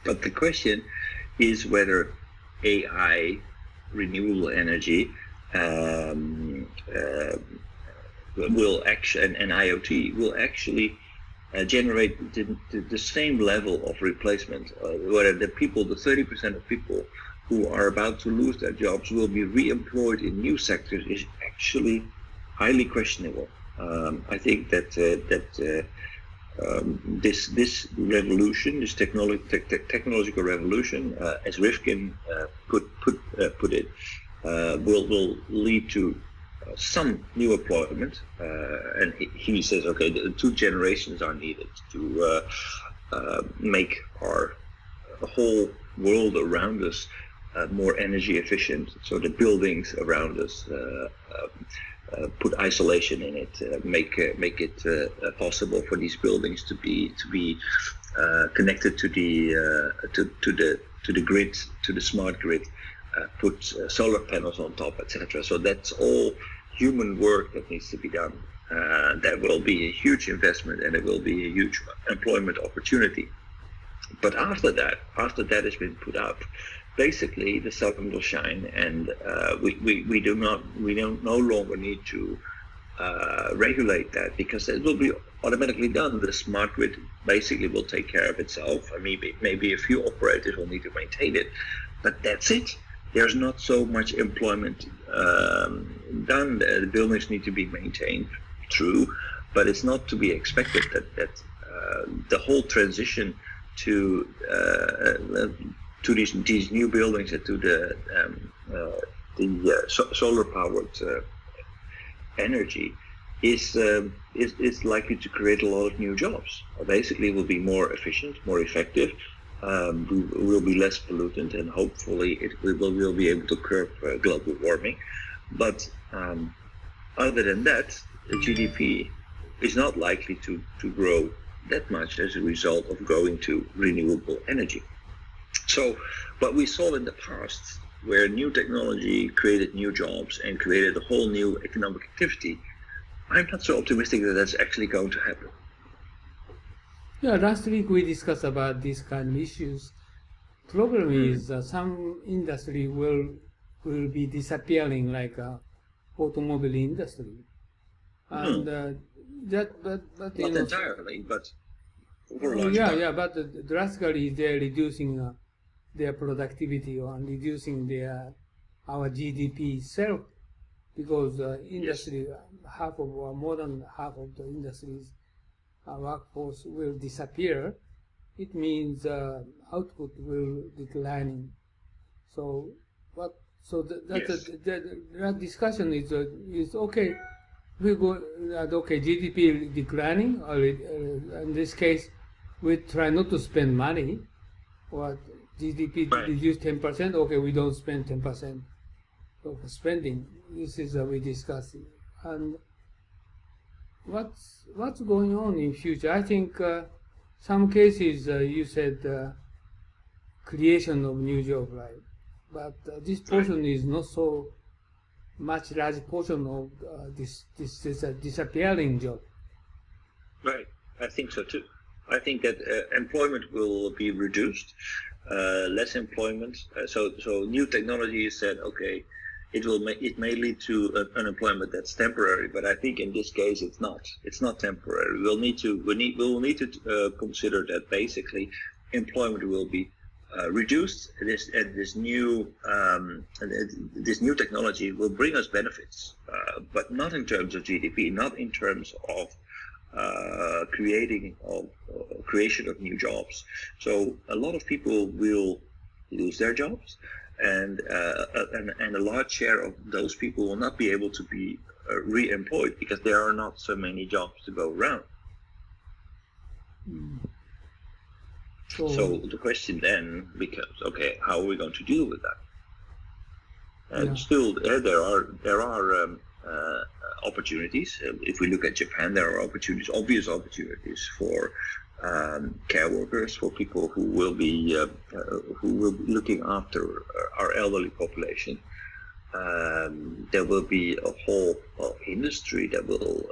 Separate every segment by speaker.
Speaker 1: But the question is whether AI, renewable energy, will actually, and IoT will actually generate the same level of replacement, whether the 30% of people who are about to lose their jobs will be re-employed in new sectors is actually highly questionable. I think that this revolution, this technological revolution, as Rifkin put it, will lead to some new employment, and he says, okay, the 2 generations are needed to make our whole world around us more energy efficient. So the buildings around us put isolation in it, make it possible for these buildings to be connected to the grid, to the smart grid. Put solar panels on top, etc. So that's all human work that needs to be done. There will be a huge investment, and it will be a huge employment opportunity. But after that has been put up, basically the sun will shine, and we don't no longer need to regulate that, because it will be automatically done. The smart grid basically will take care of itself. I mean, maybe a few operators will need to maintain it, but that's it. There's not so much employment done. The buildings need to be maintained, true, but it's not to be expected that the whole transition to these new buildings and to the solar-powered energy is likely to create a lot of new jobs. Basically, it will be more efficient, more effective. We will be less pollutant, and hopefully we will be able to curb global warming. But other than that, the GDP is not likely to grow that much as a result of going to renewable energy. So what we saw in the past, where new technology created new jobs and created a whole new economic activity, I'm not so optimistic that that's actually going to happen.
Speaker 2: Yeah, last week we discussed about these kind of issues. Problem is some industry will be disappearing, like automobile industry, and but
Speaker 1: not entirely, but for a large part.
Speaker 2: But drastically they're reducing their productivity or reducing our GDP itself, because industry more than half of the industries workforce will disappear. It means output will declining. So that discussion is okay. We go okay, GDP declining, or in this case, we try not to spend money. Or GDP reduce 10%. Okay, we don't spend 10% of spending. This is we discuss, and what's going on in future? I think some cases you said creation of new job, right? But this portion is not so much large portion of this disappearing job.
Speaker 1: Right, I think so too. I think that employment will be reduced, less employment. So new technology said, okay, it may lead to unemployment that's temporary, but I think in this case it's not. It's not temporary. We'll need to consider that basically employment will be reduced. This new technology will bring us benefits, but not in terms of GDP, not in terms of creation of new jobs. So a lot of people will lose their jobs, and a large share of those people will not be able to be re-employed because there are not so many jobs to go around. So the question then becomes, okay, how are we going to deal with that? And still, there are opportunities. If we look at Japan, there are obvious opportunities for care workers, for people who will be looking after our elderly population. There will be a whole industry that will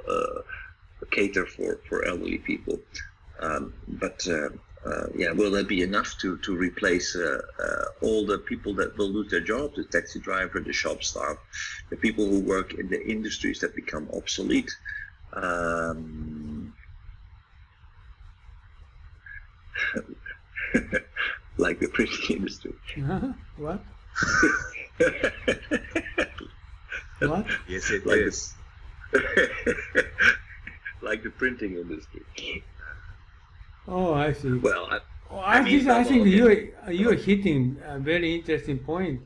Speaker 1: cater for elderly people. But will that be enough to replace all the people that will lose their jobs, the taxi driver, the shop staff, the people who work in the industries that become obsolete? Like the printing industry.
Speaker 2: What? What?
Speaker 3: Yes, it
Speaker 1: Like
Speaker 3: is.
Speaker 1: Like the printing industry.
Speaker 2: Oh, I see.
Speaker 1: Well,
Speaker 2: I think you're hitting a very interesting point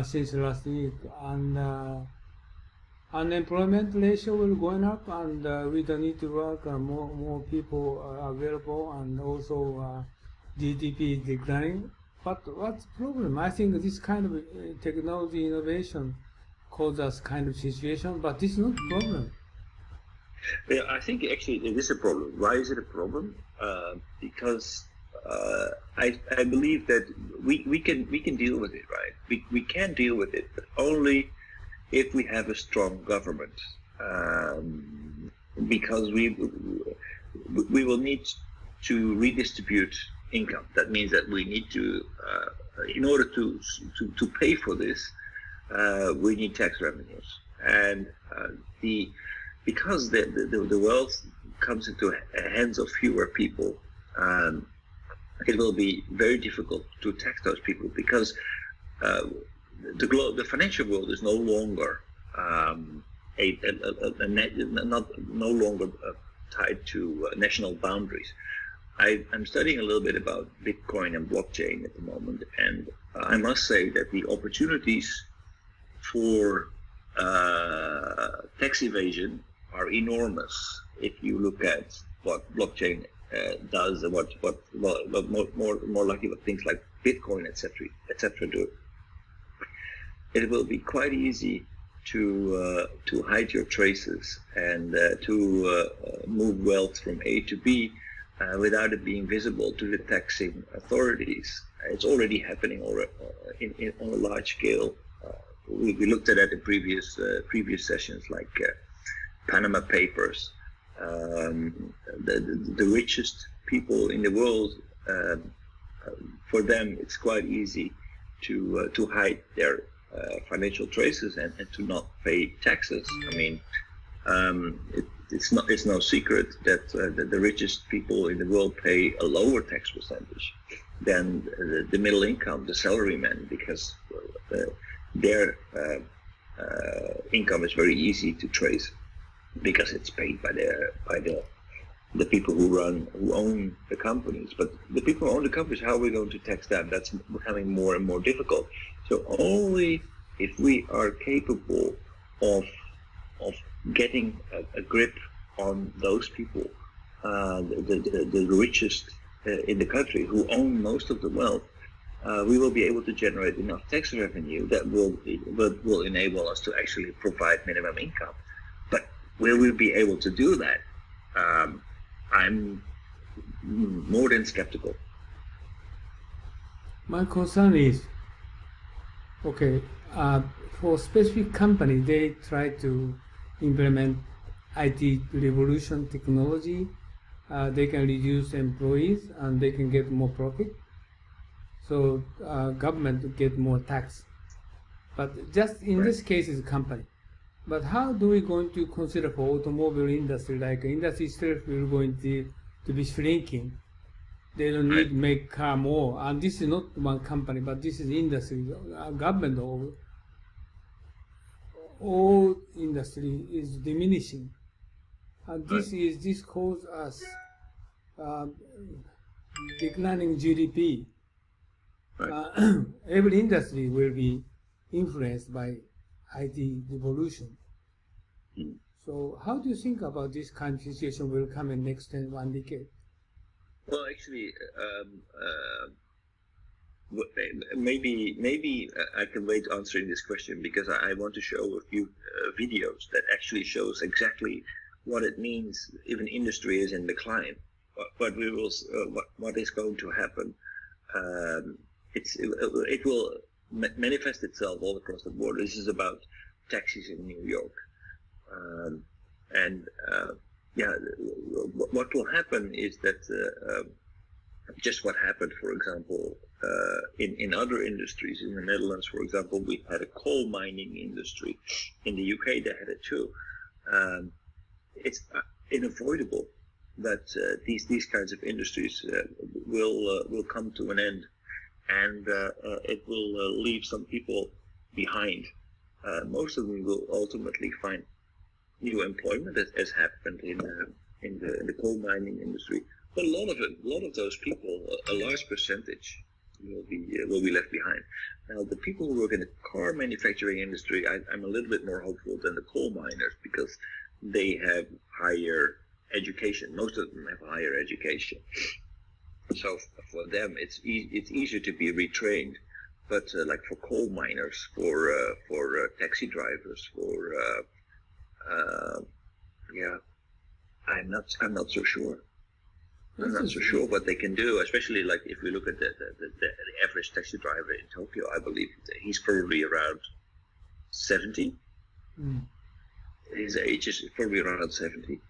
Speaker 2: since last week, and unemployment ratio will going up, and we don't need to work. More people are available, and also GDP is declining. But what's the problem? I think this kind of technology innovation causes us kind of situation, but this is not a problem.
Speaker 1: Yeah, I think actually it is a problem. Why is it a problem? Because I believe that we can deal with it, right? We can deal with it, but only if we have a strong government. Because we will need to redistribute income. That means that we need to, in order to pay for this, we need tax revenues, and because the wealth comes into hands of fewer people, it will be very difficult to tax those people, because the financial world is no longer no longer tied to national boundaries. I'm studying a little bit about Bitcoin and blockchain at the moment, and I must say that the opportunities for tax evasion are enormous if you look at what blockchain does, and what more likely what things like Bitcoin, etc. do. It will be quite easy to hide your traces and to move wealth from A to B without it being visible to the taxing authorities. It's already happening on a large scale. We looked at it in previous sessions, like Panama Papers. The richest people in the world, for them, it's quite easy to hide their financial traces and to not pay taxes. I mean, it's no secret that the richest people in the world pay a lower tax percentage than the middle income, the salarymen, because their income is very easy to trace, because it's paid by the people who own the companies. But the people who own the companies, how are we going to tax them? That's becoming more and more difficult. So only if we are capable of getting a grip on those people, the richest in the country, who own most of the wealth, we will be able to generate enough tax revenue that will enable us to actually provide minimum income. But will we be able to do that? I'm more than skeptical.
Speaker 2: My concern is, okay, for specific company, they try to implement IT revolution technology. They can reduce employees and they can get more profit. So government to get more tax. But just in this case is a company. But how do we going to consider for automobile industry? Like industry itself will going to be shrinking. They don't need to make car more. And this is not one company, but this is industry. Government all industry is diminishing. And this cause us declining GDP. Every industry will be influenced by IT revolution. So how do you think about this kind of situation will come in next 1 decade?
Speaker 1: Well, actually, maybe I can wait answering this question, because I want to show a few videos that actually shows exactly what it means if an industry is in decline. What is going to happen? It will manifest itself all across the board. This is about taxis in New York, what will happen is that just what happened, for example, in other industries. In the Netherlands, for example, we had a coal mining industry. In the UK, they had it too. It's unavoidable that these kinds of industries will come to an end, and it will leave some people behind. Most of them will ultimately find new employment, as happened in the coal mining industry. But a lot of those people, a large percentage, will be left behind. Now, the people who work in the car manufacturing industry, I'm a little bit more hopeful than the coal miners, because they have higher education. Most of them have higher education, so for them it's easier to be retrained. But like for coal miners, for taxi drivers, I'm not so sure. I'm not so sure what they can do, especially like if we look at the average taxi driver in Tokyo. I believe he's probably around 70. His age is probably around 70.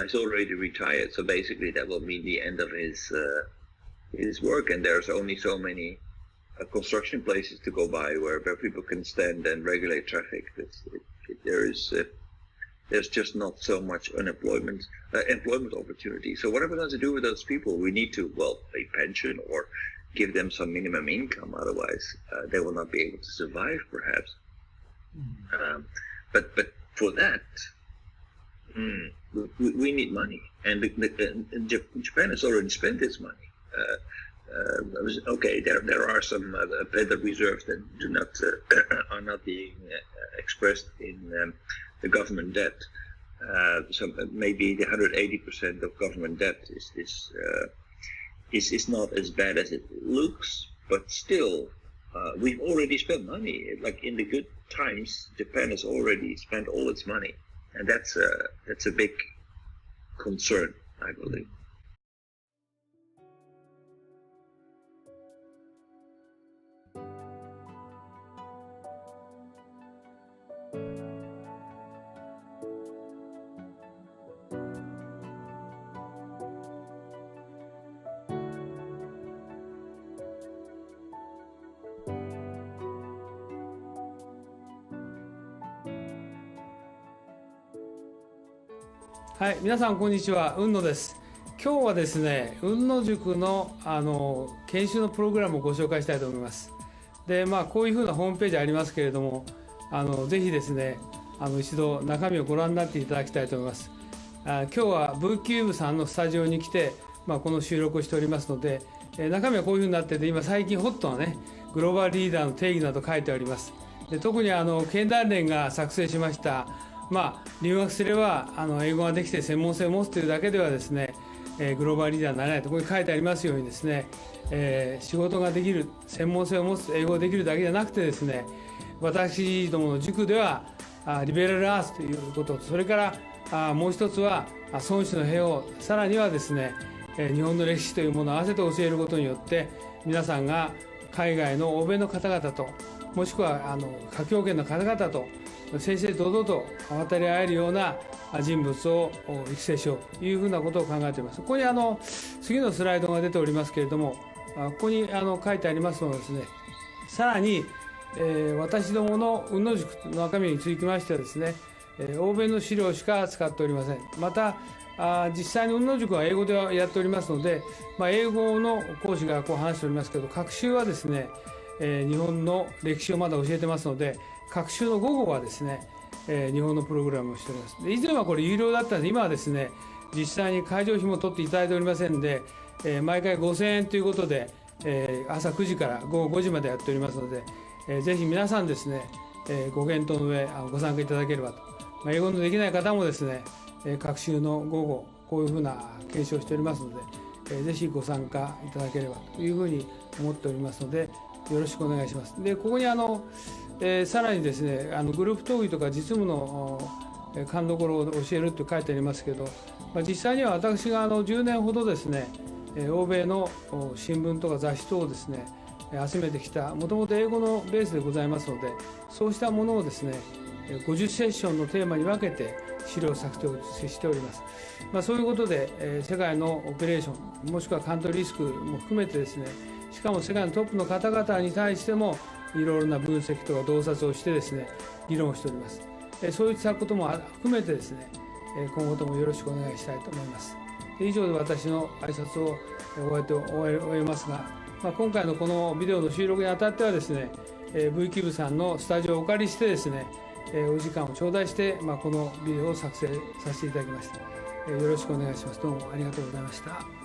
Speaker 1: He's already retired, so basically that will mean the end of his work, and there's only so many construction places to go by where people can stand and regulate traffic. There's just not so much employment opportunity. So what are we going to do with those people? We need to, pay pension or give them some minimum income. Otherwise, they will not be able to survive, perhaps. But for that, we need money, and Japan has already spent its money. Okay, there are some Federal reserves that are not being expressed in the government debt. So maybe the 180% of government debt is not as bad as it looks, but still, we've already spent money. Like in the good times, Japan has already spent all its money, and that's a big concern, I believe.
Speaker 2: はい、皆さんこんにちは、雲野です。今日はですね、雲野塾の研修のプログラムをご紹介したいと思います。で、こういうふうなホームページありますけれども、ぜひですね、一度中身をご覧になっていただきたいと思います。今日はブーキューブさんのスタジオに来て、この収録をしておりますので、中身はこういうふうになってて、今最近ホットなね、グローバルリーダーの定義など書いてあります。で、特に経団連が作成しました留学すれば英語ができて専門性を持つというだけではですね、グローバルリーダーになれないとここに書いてありますようにですね、仕事ができる、専門性を持つ、英語ができるだけじゃなくてですね、私どもの塾ではリベラルアーツということ、それからもう一つは孫子の兵を、さらにはですね、日本の歴史というものを合わせて教えることによって、皆さんが海外の欧米の方々と、もしくは華僑圏の方々と正々堂々と渡り合えるような人物を育成しようというふうなことを考えています。ここに次のスライドが出ておりますけれども、ここに書いてありますのはですね、さらに、私どもの雲野塾の中身につきましてはですね、欧米の資料しか使っておりません。また実際に雲野塾は英語でやっておりますので、英語の講師がこう話しておりますけど、学習はですね、日本の歴史をまだ教えてますので、学習の午後はですね、日本のプログラムをしております。で、以前はこれ有料だったので、今はですね、実際に会場費も取っていただいておりませんで、毎回5000円ということで、朝9時から午後5時までやっておりますので、ぜひ皆さんですね、ご検討の上ご参加いただければと。英語のできない方もですね、学習の午後、こういうふうな研修をしておりますので、ぜひご参加いただければというふうに思っておりますので、よろしくお願いします。で、ここにさらにですね、グループ討議とか実務の勘どころを教えると書いてありますけど、実際には私が10年ほどですね、欧米の新聞とか雑誌等をですね、集めてきた、もともと英語のベースでございますので、そうしたものをですね、50セッションのテーマに分けて資料作成をしております。そういうことで、世界のオペレーション、もしくはカントリーリスクも含めてですね、しかも世界のトップの方々に対しても、いろいろな分析とか洞察をしてですね、議論をしております。そういったことも含めてですね、今後ともよろしくお願いしたいと思います。以上で私の挨拶を終えますが、今回のこのビデオの収録にあたってはですね、V キューブさんのスタジオをお借りしてですね、お時間を頂戴して、このビデオを作成させていただきました。よろしくお願いします。どうもありがとうございました。